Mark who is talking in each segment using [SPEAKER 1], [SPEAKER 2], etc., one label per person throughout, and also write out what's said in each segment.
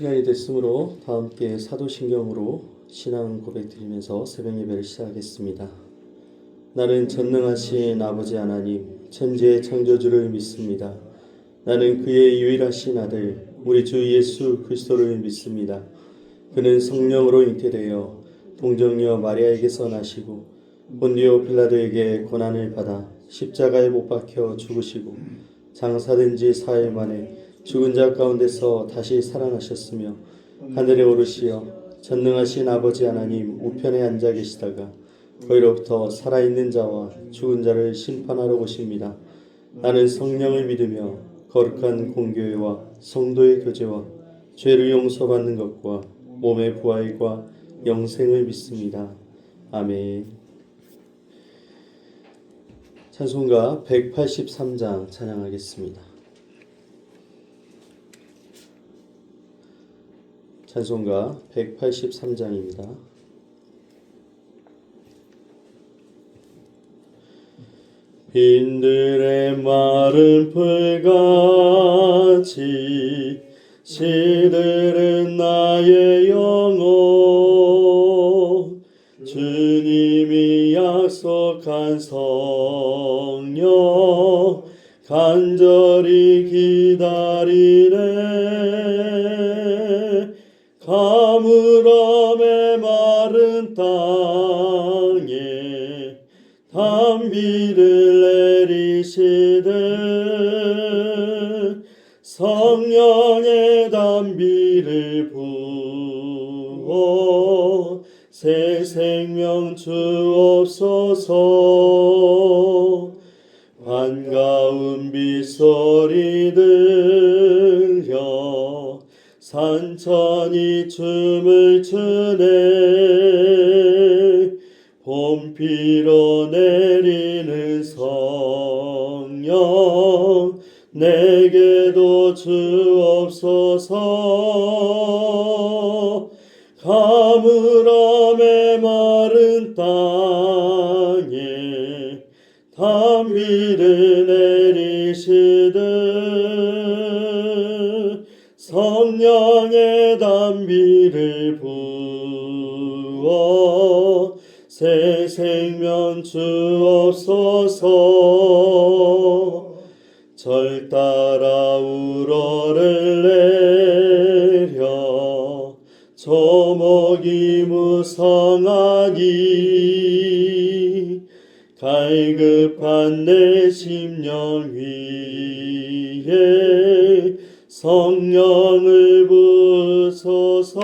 [SPEAKER 1] 시간이 됐으므로 다 함께 사도신경으로 신앙 고백 드리면서 새벽 예배를 시작하겠습니다. 나는 전능하신 아버지 하나님, 천지의 창조주를 믿습니다. 나는 그의 유일하신 아들, 우리 주 예수 그리스도를 믿습니다. 그는 성령으로 잉태되어 동정녀 마리아에게서 나시고 본디오 빌라도에게 고난을 받아 십자가에 못 박혀 죽으시고 장사된 지 4일 만에 죽은 자 가운데서 다시 살아나셨으며 하늘에 오르시어 전능하신 아버지 하나님 우편에 앉아 계시다가 거기로부터 살아있는 자와 죽은 자를 심판하러 오십니다. 나는 성령을 믿으며 거룩한 공교회와 성도의 교제와 죄를 용서받는 것과 몸의 부활과 영생을 믿습니다. 아멘. 찬송가 183장 찬양하겠습니다. 찬송가 183장입니다. 빈들의 마른 풀같이 시들은 나의 영혼, 주님이 약속한 성령 간절히 기다리네. 가물음에 마른 땅에 단비를 내리시듯 성령의 단비를 부어 새 생명 주옵소서. 반가운 빗소리 들려 산천이 춤을 추네. 봄비로 내리는 성령 내게도 주옵소서. 가물음에 마른 땅에 단비를 내리시듯 성령의 단비를 부어 새 생명 주옵소서. 절 따라 우러를 내려 조목이 무성하니 갈급한 내 심령 위에 성령을 부소서.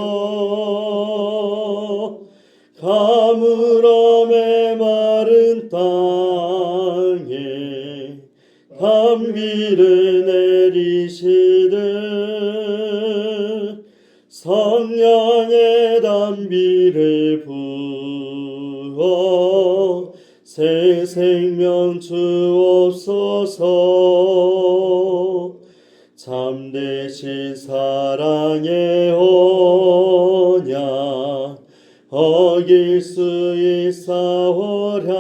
[SPEAKER 1] 가물음에 마른 땅에 단비를 내리시듯 성령의 단비를 부어 새 생명 주옵소서. 참되신 사랑의 언약 어길 수 있사오랴.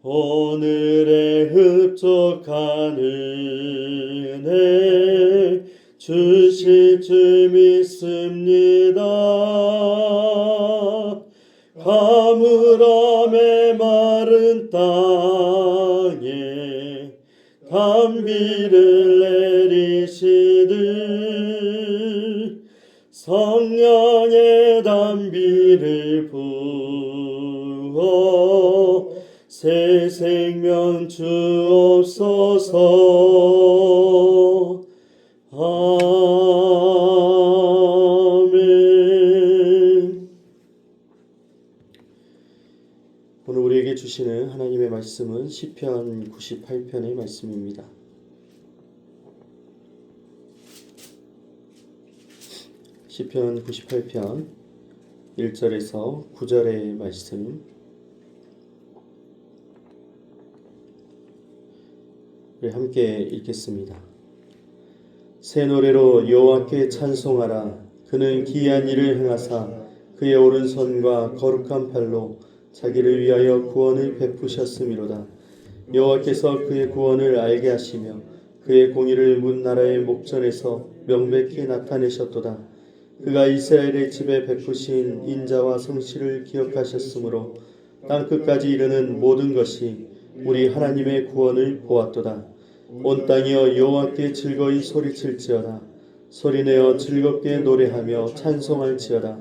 [SPEAKER 1] 오늘의 흡족한 은혜 주실 줄 믿습니다. 가물음에 마른 땅에 단비를 내리시듯 성령의 단비를 부어 새 생명 주옵소서. 아멘. 오늘 우리에게 주시는 하나님의 말씀은 시편 98편의 말씀입니다. 시편 98편 1절에서 9절의 말씀 우리 함께 읽겠습니다. 새 노래로 여호와께 찬송하라. 그는 기이한 일을 행하사 그의 오른손과 거룩한 팔로 자기를 위하여 구원을 베푸셨음이로다. 여호와께서 그의 구원을 알게 하시며 그의 공의를 문 나라의 목전에서 명백히 나타내셨도다. 그가 이스라엘의 집에 베푸신 인자와 성실을 기억하셨으므로 땅끝까지 이르는 모든 것이 우리 하나님의 구원을 보았도다. 온 땅이여 여호와께 즐거이 소리칠지어다. 소리내어 즐겁게 노래하며 찬송할지어다.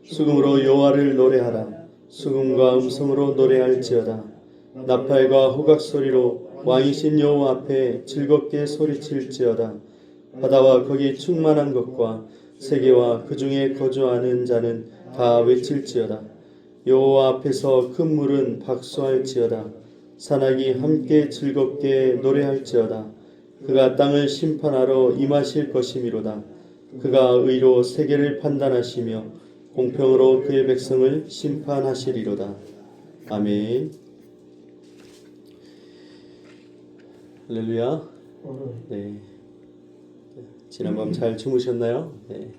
[SPEAKER 1] 수금으로 여호와를 노래하라. 수금과 음성으로 노래할지어다. 나팔과 호각 소리로 왕이신 여호와 앞에 즐겁게 소리칠지어다. 바다와 거기 충만한 것과 세계와 그 중에 거주하는 자는 다 외칠지어다. 여호와 앞에서 큰 물은 박수할지어다. 산악이 함께 즐겁게 노래할지어다. 그가 땅을 심판하러 임하실 것이미로다. 그가 의로 세계를 판단하시며 공평으로 그의 백성을 심판하시리로다. 아멘. 할렐루야. 네. 지난밤 잘 주무셨나요? 네.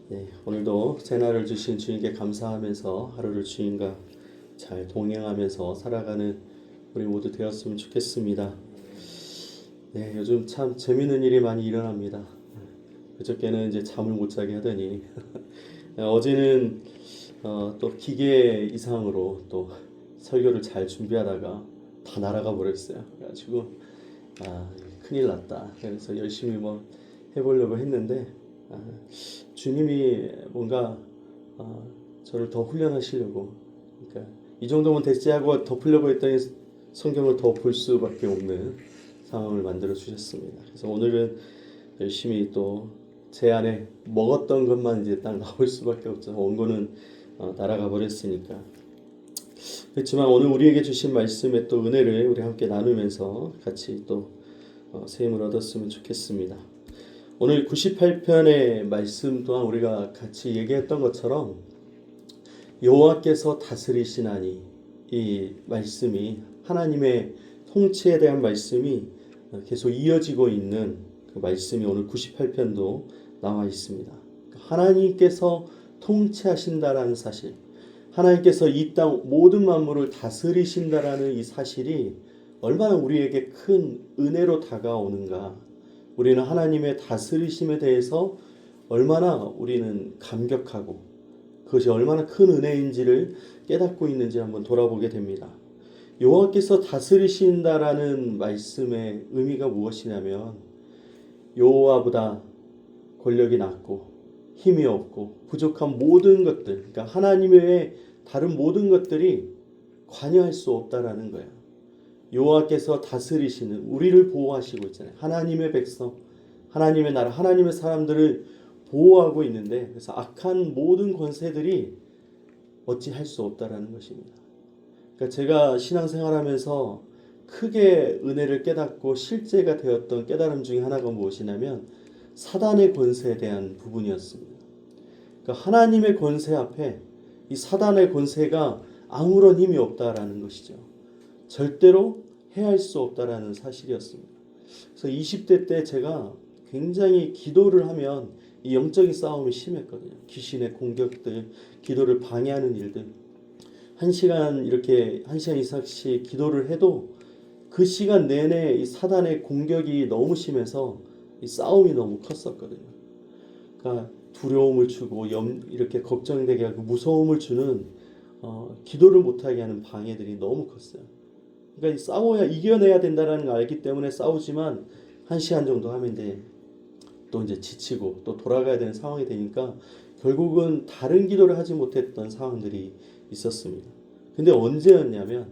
[SPEAKER 1] 네. 오늘도 새날을 주신 주님께 감사하면서 하루를 주님과 잘 동행하면서 살아가는 우리 모두 되었으면 좋겠습니다. 네, 요즘 참 재밌는 일이 많이 일어납니다. 그저께는 이제 잠을 못 자게 하더니 어제는 또 기계 이상으로 또 설교를 잘 준비하다가 다 날아가 버렸어요. 그래가지고 큰일 났다. 그래서 열심히 뭐 해보려고 했는데 주님이 뭔가 저를 더 훈련하시려고, 그러니까 이 정도면 됐지 하고 덮으려고 했더니 성경을 더 볼 수밖에 없는 상황을 만들어 주셨습니다. 그래서 오늘은 열심히 또 제 안에 먹었던 것만 이제 딱 나올 수밖에 없죠. 원고는 날아가 버렸으니까. 그렇지만 오늘 우리에게 주신 말씀의 또 은혜를 우리 함께 나누면서 같이 또 세임을 얻었으면 좋겠습니다. 오늘 98편의 말씀 또한 우리가 같이 얘기했던 것처럼 여호와께서 다스리시나니, 이 말씀이 하나님의 통치에 대한 말씀이 계속 이어지고 있는 그 말씀이 오늘 98편도 나와 있습니다. 하나님께서 통치하신다라는 사실, 하나님께서 이 땅 모든 만물을 다스리신다라는 이 사실이 얼마나 우리에게 큰 은혜로 다가오는가, 우리는 하나님의 다스리심에 대해서 얼마나 우리는 감격하고 그것이 얼마나 큰 은혜인지를 깨닫고 있는지 한번 돌아보게 됩니다. 여호와께서 다스리신다라는 말씀의 의미가 무엇이냐면, 여호와보다 권력이 낮고 힘이 없고 부족한 모든 것들, 그러니까 하나님 외에 다른 모든 것들이 관여할 수 없다라는 거예요. 여호와께서 다스리시는, 우리를 보호하시고 있잖아요. 하나님의 백성, 하나님의 나라, 하나님의 사람들을 보호하고 있는데, 그래서 악한 모든 권세들이 어찌할 수 없다라는 것입니다. 그러니까 제가 신앙생활하면서 크게 은혜를 깨닫고 실제가 되었던 깨달음 중에 하나가 무엇이냐면 사단의 권세에 대한 부분이었습니다. 그러니까 하나님의 권세 앞에 이 사단의 권세가 아무런 힘이 없다라는 것이죠. 절대로 해할 수 없다라는 사실이었습니다. 그래서 20대 때 제가 굉장히 기도를 하면 이 영적인 싸움이 심했거든요. 귀신의 공격들, 기도를 방해하는 일들. 1시간 이상씩 기도를 해도 그 시간 내내 이 사단의 공격이 너무 심해서 이 싸움이 너무 컸었거든요. 그러니까 두려움을 주고 이렇게 걱정되게 하고 무서움을 주는 기도를 못하게 하는 방해들이 너무 컸어요. 그러니까 싸워야 이겨내야 된다는 걸 알기 때문에 싸우지만 1시간 정도 하면 또 이제 지치고 또 돌아가야 되는 상황이 되니까 결국은 다른 기도를 하지 못했던 상황들이 있었습니다. 근데 언제였냐면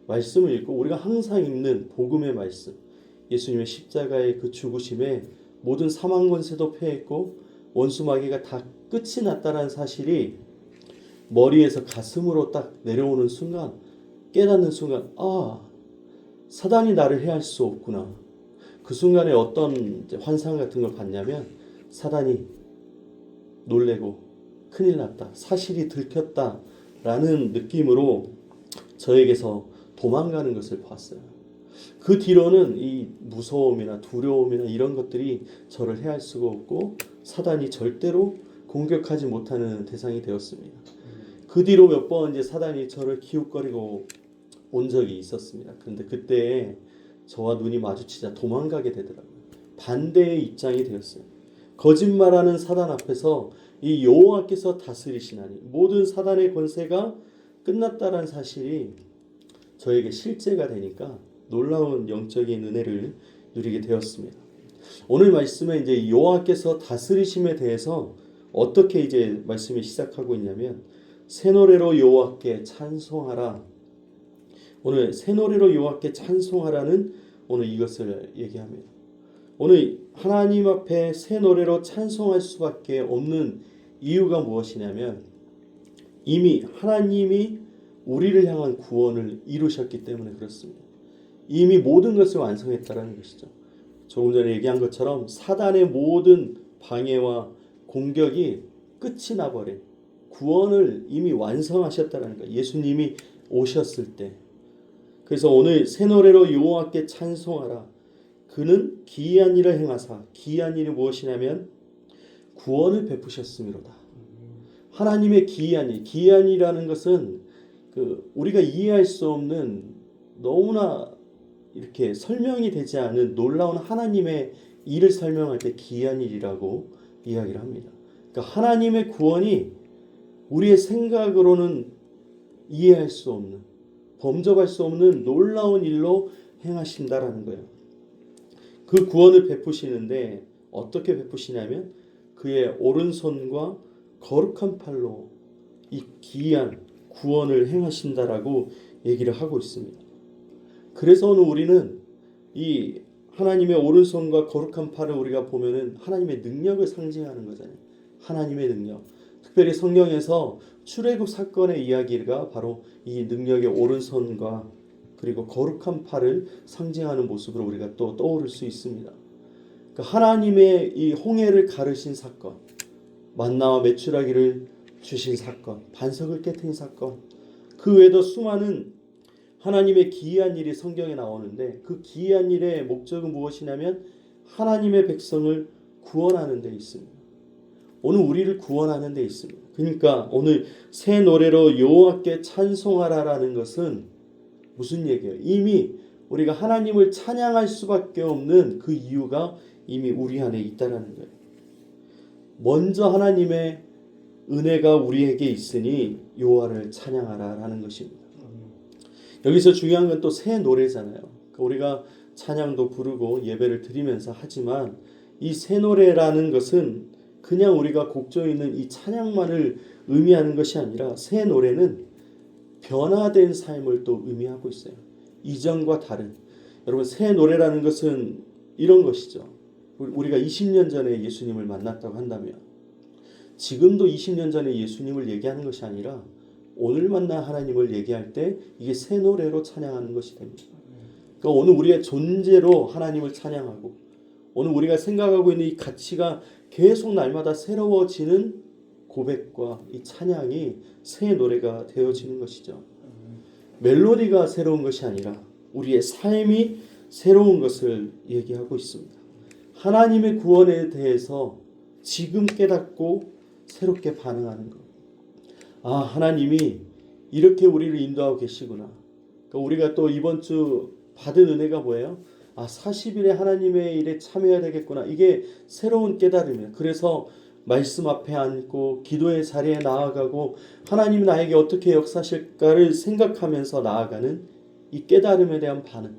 [SPEAKER 1] 말씀을 읽고 우리가 항상 읽는 복음의 말씀, 예수님의 십자가의 그 죽으심에 모든 사망 권세도 패했고 원수 마귀가 다 끝이 났다는 사실이 머리에서 가슴으로 딱 내려오는 순간, 깨닫는 순간, 사단이 나를 해할 수 없구나. 그 순간에 어떤 환상 같은 걸 봤냐면 사단이 놀래고 큰일 났다, 사실이 들켰다라는 느낌으로 저에게서 도망가는 것을 봤어요. 그 뒤로는 이 무서움이나 두려움이나 이런 것들이 저를 해할 수가 없고 사단이 절대로 공격하지 못하는 대상이 되었습니다. 그 뒤로 몇 번 이제 사단이 저를 기웃거리고 온 적이 있었습니다. 그런데 그때 저와 눈이 마주치자 도망가게 되더라고요. 반대의 입장이 되었어요. 거짓말하는 사단 앞에서 이 여호와께서 다스리시나니 모든 사단의 권세가 끝났다라는 사실이 저에게 실제가 되니까 놀라운 영적인 은혜를 누리게 되었습니다. 오늘 말씀에 이제 여호와께서 다스리심에 대해서 어떻게 이제 말씀이 시작하고 있냐면 새 노래로 여호와께 찬송하라. 오늘 새 노래로 여호와께 찬송하라는 오늘 이것을 얘기합니다. 오늘 하나님 앞에 새 노래로 찬송할 수밖에 없는 이유가 무엇이냐면 이미 하나님이 우리를 향한 구원을 이루셨기 때문에 그렇습니다. 이미 모든 것을 완성했다라는 것이죠. 조금 전에 얘기한 것처럼 사단의 모든 방해와 공격이 끝이 나버린 구원을 이미 완성하셨다라는 거예요. 예수님이 오셨을 때. 그래서 오늘 새 노래로 여호와께 찬송하라. 그는 기이한 일을 행하사, 기이한 일이 무엇이냐면 구원을 베푸셨음이로다. 하나님의 기이한 일, 기이한 일이라는 것은 우리가 이해할 수 없는 너무나 이렇게 설명이 되지 않은 놀라운 하나님의 일을 설명할 때 기이한 일이라고 이야기를 합니다. 그러니까 하나님의 구원이 우리의 생각으로는 이해할 수 없는, 범접할 수 없는 놀라운 일로 행하신다라는 거예요. 그 구원을 베푸시는데 어떻게 베푸시냐면 그의 오른손과 거룩한 팔로 이 기이한 구원을 행하신다라고 얘기를 하고 있습니다. 그래서 오늘 우리는 이 하나님의 오른손과 거룩한 팔을 우리가 보면은 하나님의 능력을 상징하는 거잖아요. 하나님의 능력. 특별히 성경에서 출애굽 사건의 이야기가 바로 이 능력의 오른손과 그리고 거룩한 팔을 상징하는 모습으로 우리가 또 떠오를 수 있습니다. 그러니까 하나님의 이 홍해를 가르신 사건, 만나와 메추라기를 주신 사건, 반석을 깨트린 사건, 그 외에도 수많은 하나님의 기이한 일이 성경에 나오는데 그 기이한 일의 목적은 무엇이냐면 하나님의 백성을 구원하는 데 있습니다. 오늘 우리를 구원하는 데 있습니다. 그러니까 오늘 새 노래로 여호와께 찬송하라라는 것은 무슨 얘기예요? 이미 우리가 하나님을 찬양할 수밖에 없는 그 이유가 이미 우리 안에 있다라는 거예요. 먼저 하나님의 은혜가 우리에게 있으니 여호와를 찬양하라라는 것입니다. 여기서 중요한 건 또 새 노래잖아요. 우리가 찬양도 부르고 예배를 드리면서 하지만 이 새 노래라는 것은 그냥 우리가 곡조에 있는 이 찬양만을 의미하는 것이 아니라 새 노래는 변화된 삶을 또 의미하고 있어요. 이전과 다른. 여러분 새 노래라는 것은 이런 것이죠. 우리가 20년 전에 예수님을 만났다고 한다면 지금도 20년 전에 예수님을 얘기하는 것이 아니라 오늘 만난 하나님을 얘기할 때 이게 새 노래로 찬양하는 것이 됩니다. 그러니까 오늘 우리의 존재로 하나님을 찬양하고 오늘 우리가 생각하고 있는 이 가치가 계속 날마다 새로워지는 고백과 이 찬양이 새 노래가 되어지는 것이죠. 멜로디가 새로운 것이 아니라 우리의 삶이 새로운 것을 얘기하고 있습니다. 하나님의 구원에 대해서 지금 깨닫고 새롭게 반응하는 것. 아, 하나님이 이렇게 우리를 인도하고 계시구나. 그러니까 우리가 또 이번 주 받은 은혜가 뭐예요? 아, 40일에 하나님의 일에 참여해야 되겠구나. 이게 새로운 깨달음이에요. 그래서 말씀 앞에 앉고 기도의 자리에 나아가고 하나님이 나에게 어떻게 역사하실까를 생각하면서 나아가는 이 깨달음에 대한 반응.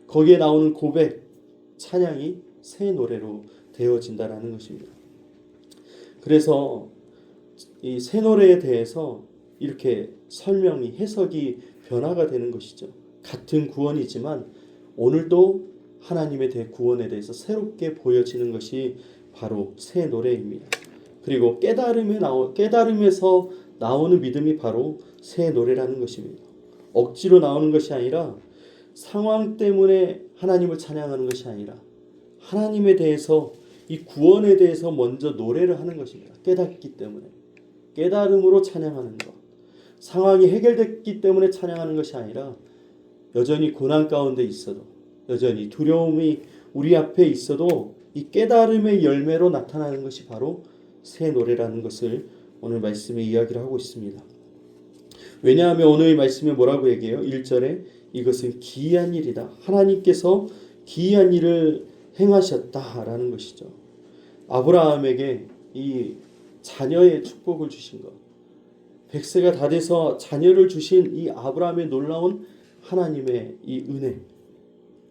[SPEAKER 1] 거기에 나오는 고백, 찬양이 새 노래로 되어진다라는 것입니다. 그래서 이 새 노래에 대해서 이렇게 설명이 해석이 변화가 되는 것이죠. 같은 구원이지만 오늘도 하나님의 구원에 대해서 새롭게 보여지는 것이 바로 새 노래입니다. 그리고 깨달음에서 나오는 믿음이 바로 새 노래라는 것입니다. 억지로 나오는 것이 아니라 상황 때문에 하나님을 찬양하는 것이 아니라 하나님에 대해서 이 구원에 대해서 먼저 노래를 하는 것입니다. 깨닫기 때문에 깨달음으로 찬양하는 것. 상황이 해결됐기 때문에 찬양하는 것이 아니라 여전히 고난 가운데 있어도 여전히 두려움이 우리 앞에 있어도 이 깨달음의 열매로 나타나는 것이 바로 새 노래라는 것을 오늘 말씀에 이야기를 하고 있습니다. 왜냐하면 오늘 말씀에 뭐라고 얘기해요? 1절에 이것은 기이한 일이다. 하나님께서 기이한 일을 행하셨다라는 것이죠. 아브라함에게 이 자녀의 축복을 주신 것, 100세가 다 돼서 자녀를 주신 이 아브라함의 놀라운 하나님의 이 은혜,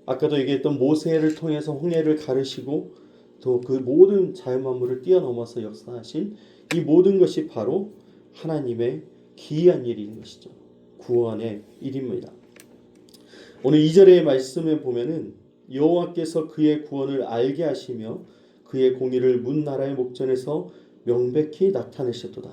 [SPEAKER 1] 아까도 얘기했던 모세를 통해서 홍해를 가르시고 또 그 모든 자연 만물을 뛰어넘어서 역사하신 이 모든 것이 바로 하나님의 기이한 일인 것이죠. 구원의 일입니다. 오늘 2절의 말씀에 보면은 여호와께서 그의 구원을 알게 하시며 그의 공의를 문 나라의 목전에서 명백히 나타내셨도다.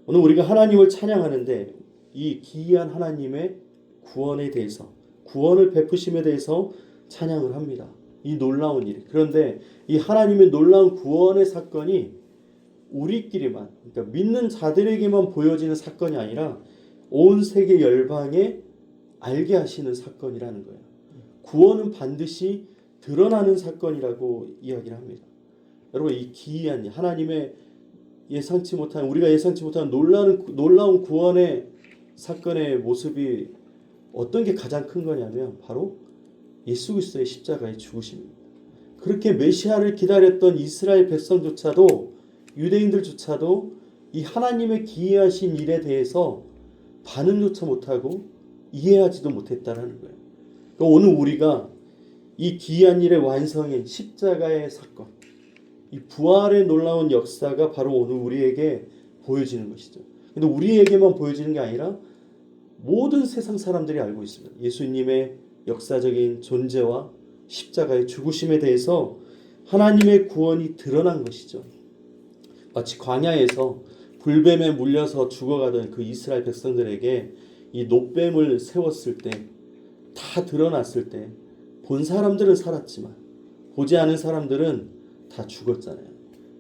[SPEAKER 1] 오늘 우리가 하나님을 찬양하는데 이 기이한 하나님의 구원에 대해서, 구원을 베푸심에 대해서 찬양을 합니다. 이 놀라운 일. 그런데 이 하나님의 놀라운 구원의 사건이 우리끼리만, 그러니까 믿는 자들에게만 보여지는 사건이 아니라 온 세계 열방에 알게 하시는 사건이라는 거예요. 구원은 반드시 드러나는 사건이라고 이야기를 합니다. 여러분, 이 기이한 하나님의 예상치 못한, 우리가 예상치 못한 놀라운 구원의 사건의 모습이 어떤 게 가장 큰 거냐면 바로 예수 그리스도의 십자가의 죽으심입니다. 그렇게 메시아를 기다렸던 이스라엘 백성조차도, 유대인들조차도 이 하나님의 기이하신 일에 대해서 반응조차 못하고 이해하지도 못했다라는 거예요. 그러니까 오늘 우리가 이 기이한 일의 완성인 십자가의 사건, 이 부활의 놀라운 역사가 바로 오늘 우리에게 보여지는 것이죠. 근데 우리에게만 보여지는 게 아니라 모든 세상 사람들이 알고 있습니다. 예수님의 역사적인 존재와 십자가의 죽으심에 대해서 하나님의 구원이 드러난 것이죠. 마치 광야에서 불뱀에 물려서 죽어가던 그 이스라엘 백성들에게 이 놋뱀을 세웠을 때, 다 드러났을 때 본 사람들은 살았지만 보지 않은 사람들은 다 죽었잖아요.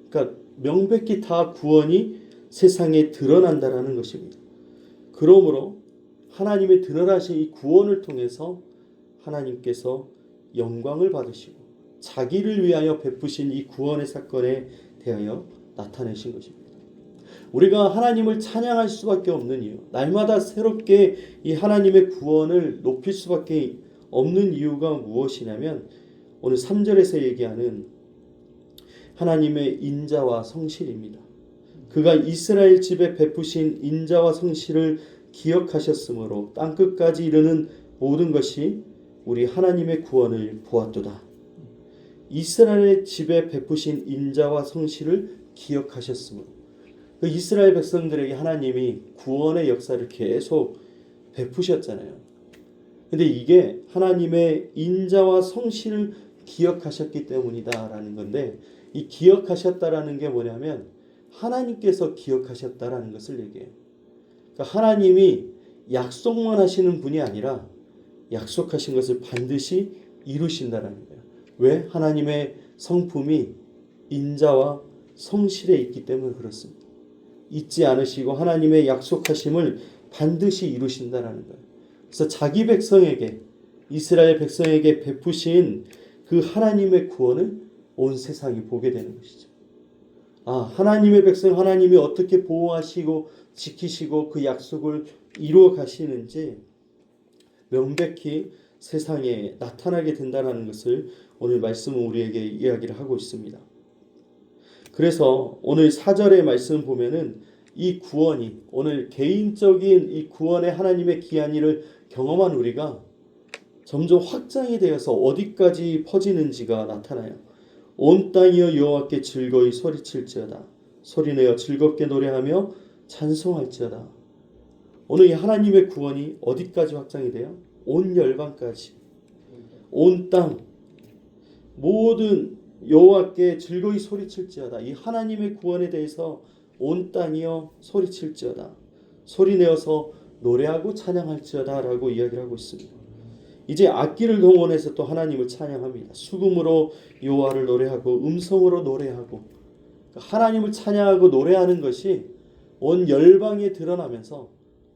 [SPEAKER 1] 그러니까 명백히 다 구원이 세상에 드러난다라는 것입니다. 그러므로 하나님의 드러나신 이 구원을 통해서 하나님께서 영광을 받으시고 자기를 위하여 베푸신 이 구원의 사건에 대하여 나타내신 것입니다. 우리가 하나님을 찬양할 수밖에 없는 이유, 날마다 새롭게 이 하나님의 구원을 높일 수밖에 없는 이유가 무엇이냐면 오늘 3절에서 얘기하는 하나님의 인자와 성실입니다. 그가 이스라엘 집에 베푸신 인자와 성실을 기억하셨으므로 땅끝까지 이르는 모든 것이 우리 하나님의 구원을 보았도다. 이스라엘 집에 베푸신 인자와 성실을 기억하셨으므로, 그 이스라엘 백성들에게 하나님이 구원의 역사를 계속 베푸셨잖아요. 근데 이게 하나님의 인자와 성실을 기억하셨기 때문이다라는 건데, 이 기억하셨다라는 게 뭐냐면 하나님께서 기억하셨다라는 것을 얘기해요. 그러니까 하나님이 약속만 하시는 분이 아니라 약속하신 것을 반드시 이루신다라는 거예요. 왜? 하나님의 성품이 인자와 성실에 있기 때문에 그렇습니다. 잊지 않으시고 하나님의 약속하심을 반드시 이루신다라는 거예요. 그래서 자기 백성에게, 이스라엘 백성에게 베푸신 그 하나님의 구원을 온 세상이 보게 되는 것이죠. 하나님의 백성 하나님이 어떻게 보호하시고 지키시고 그 약속을 이루어 가시는지 명백히 세상에 나타나게 된다는 것을 오늘 말씀은 우리에게 이야기를 하고 있습니다. 그래서 오늘 4절의 말씀 보면은 이 구원이, 오늘 개인적인 이 구원의 하나님의 기한 일을 경험한 우리가 점점 확장이 되어서 어디까지 퍼지는지가 나타나요. 온 땅이여 여호와께 즐거이 소리칠지어다. 소리내어 즐겁게 노래하며 찬송할지어다. 오늘 이 하나님의 구원이 어디까지 확장이 돼요? 온 열방까지, 온 땅, 모든 여호와께 즐거이 소리칠지어다. 이 하나님의 구원에 대해서 온 땅이여 소리칠지어다. 소리내어서 노래하고 찬양할지어다 라고 이야기를 하고 있습니다. 이제 악기를 동원해서 또 하나님을 찬양합니다. 수금으로 여호와를 노래하고 음성으로 노래하고, 하나님을 찬양하고 노래하는 것이 온 열방에 드러나면서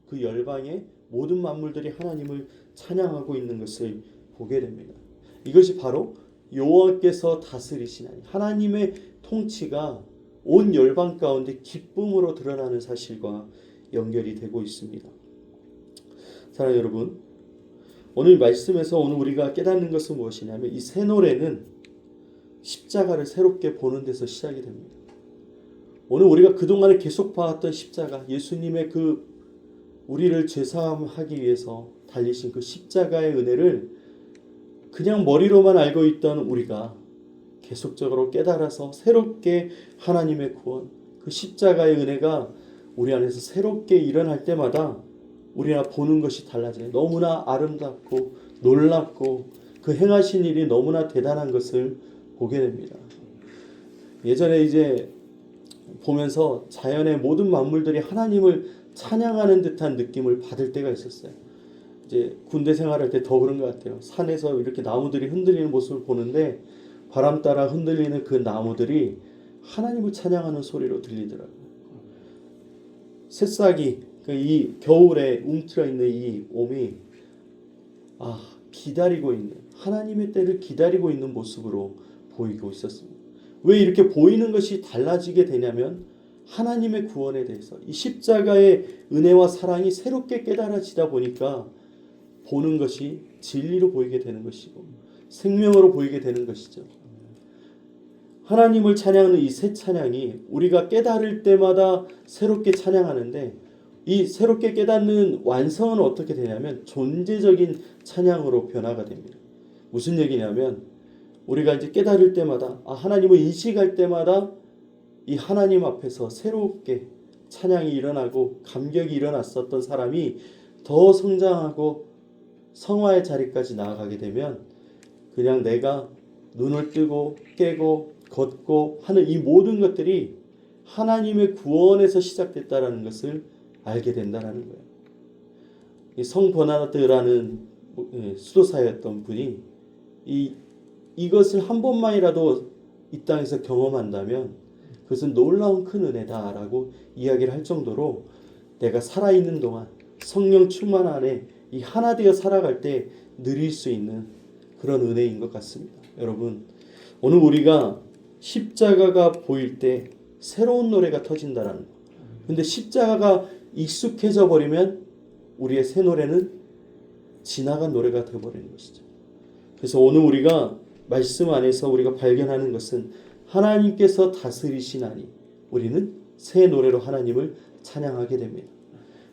[SPEAKER 1] 그 열방의 모든 만물들이 하나님을 찬양하고 있는 것을 보게 됩니다. 이것이 바로 여호와께서 다스리시나니 하나님의 통치가 온 열방 가운데 기쁨으로 드러나는 사실과 연결이 되고 있습니다. 사랑하는 여러분, 오늘 말씀에서 오늘 우리가 깨닫는 것은 무엇이냐면 이 새 노래는 십자가를 새롭게 보는 데서 시작이 됩니다. 오늘 우리가 그동안에 계속 봐왔던 십자가, 예수님의 그 우리를 죄사함하기 위해서 달리신 그 십자가의 은혜를 그냥 머리로만 알고 있던 우리가 계속적으로 깨달아서 새롭게 하나님의 구원, 그 십자가의 은혜가 우리 안에서 새롭게 일어날 때마다 우리가 보는 것이 달라져요. 너무나 아름답고 놀랍고 그 행하신 일이 너무나 대단한 것을 보게 됩니다. 예전에 이제 보면서 자연의 모든 만물들이 하나님을 찬양하는 듯한 느낌을 받을 때가 있었어요. 이제 군대 생활할 때 더 그런 것 같아요. 산에서 이렇게 나무들이 흔들리는 모습을 보는데 바람 따라 흔들리는 그 나무들이 하나님을 찬양하는 소리로 들리더라고요. 새싹이 이 겨울에 움트려 있는 이 옴이 기다리고 있는, 하나님의 때를 기다리고 있는 모습으로 보이고 있었습니다. 왜 이렇게 보이는 것이 달라지게 되냐면 하나님의 구원에 대해서 이 십자가의 은혜와 사랑이 새롭게 깨달아지다 보니까 보는 것이 진리로 보이게 되는 것이고 생명으로 보이게 되는 것이죠. 하나님을 찬양하는 이 새 찬양이 우리가 깨달을 때마다 새롭게 찬양하는데, 이 새롭게 깨닫는 완성은 어떻게 되냐면 존재적인 찬양으로 변화가 됩니다. 무슨 얘기냐면 우리가 이제 깨달을 때마다, 하나님을 인식할 때마다 이 하나님 앞에서 새롭게 찬양이 일어나고 감격이 일어났었던 사람이 더 성장하고 성화의 자리까지 나아가게 되면 그냥 내가 눈을 뜨고 깨고 걷고 하는 이 모든 것들이 하나님의 구원에서 시작됐다라는 것을 알게 된다라는 거예요. 이 성 버나드라는 수도사였던 분이 이것을 한 번만이라도 이 땅에서 경험한다면 그것은 놀라운 큰 은혜다라고 이야기를 할 정도로 내가 살아있는 동안 성령 충만 안에 이 하나 되어 살아갈 때 누릴 수 있는 그런 은혜인 것 같습니다. 여러분, 오늘 우리가 십자가가 보일 때 새로운 노래가 터진다라는 거. 근데 십자가가 익숙해져 버리면 우리의 새 노래는 지나간 노래가 되어버리는 것이죠. 그래서 오늘 우리가 말씀 안에서 우리가 발견하는 것은 하나님께서 다스리시나니 우리는 새 노래로 하나님을 찬양하게 됩니다.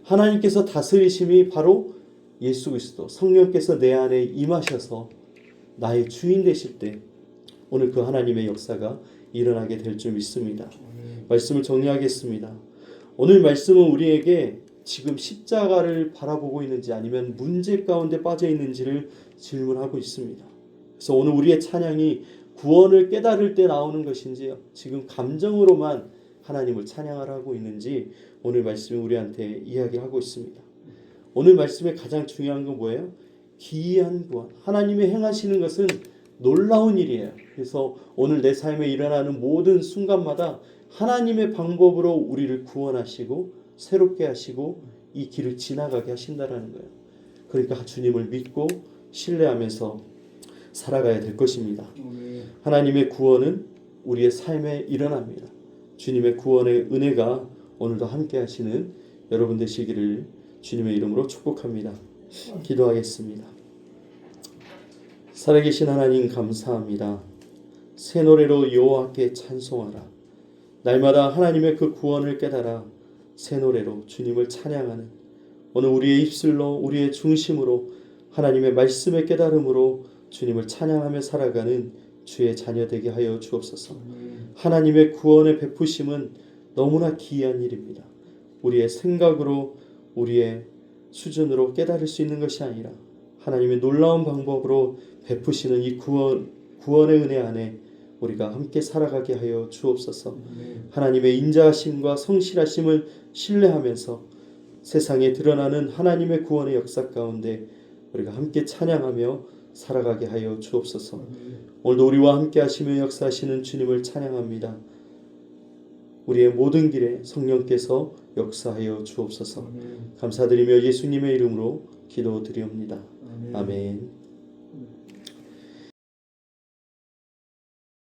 [SPEAKER 1] 하나님께서 다스리심이 바로 예수 그리스도 성령께서 내 안에 임하셔서 나의 주인 되실 때 오늘 그 하나님의 역사가 일어나게 될 줄 믿습니다. 말씀을 정리하겠습니다. 오늘 말씀은 우리에게 지금 십자가를 바라보고 있는지 아니면 문제 가운데 빠져 있는지를 질문하고 있습니다. 그래서 오늘 우리의 찬양이 구원을 깨달을 때 나오는 것인지 지금 감정으로만 하나님을 찬양하고 있는지 오늘 말씀이 우리한테 이야기하고 있습니다. 오늘 말씀의 가장 중요한 건 뭐예요? 기이한 구원. 하나님이 행하시는 것은 놀라운 일이에요. 그래서 오늘 내 삶에 일어나는 모든 순간마다 하나님의 방법으로 우리를 구원하시고 새롭게 하시고 이 길을 지나가게 하신다라는 거예요. 그러니까 주님을 믿고 신뢰하면서 살아가야 될 것입니다. 하나님의 구원은 우리의 삶에 일어납니다. 주님의 구원의 은혜가 오늘도 함께 하시는 여러분 되시기를 주님의 이름으로 축복합니다. 기도하겠습니다. 살아계신 하나님 감사합니다. 새 노래로 여호와께 찬송하라. 날마다 하나님의 그 구원을 깨달아 새 노래로 주님을 찬양하는 오늘 우리의 입술로 우리의 중심으로 하나님의 말씀의 깨달음으로 주님을 찬양하며 살아가는 주의 자녀 되게 하여 주옵소서. 하나님의 구원의 베푸심은 너무나 기이한 일입니다. 우리의 생각으로 우리의 수준으로 깨달을 수 있는 것이 아니라 하나님의 놀라운 방법으로 베푸시는 이 구원의 은혜 안에 우리가 함께 살아가게 하여 주옵소서. 하나님의 인자하심과 성실하심을 신뢰하면서 세상에 드러나는 하나님의 구원의 역사 가운데 우리가 함께 찬양하며 살아가게 하여 주옵소서. 오늘도 우리와 함께 하시며 역사하시는 주님을 찬양합니다. 우리의 모든 길에 성령께서 역사하여 주옵소서. 감사드리며 예수님의 이름으로 기도드리옵니다. 아멘.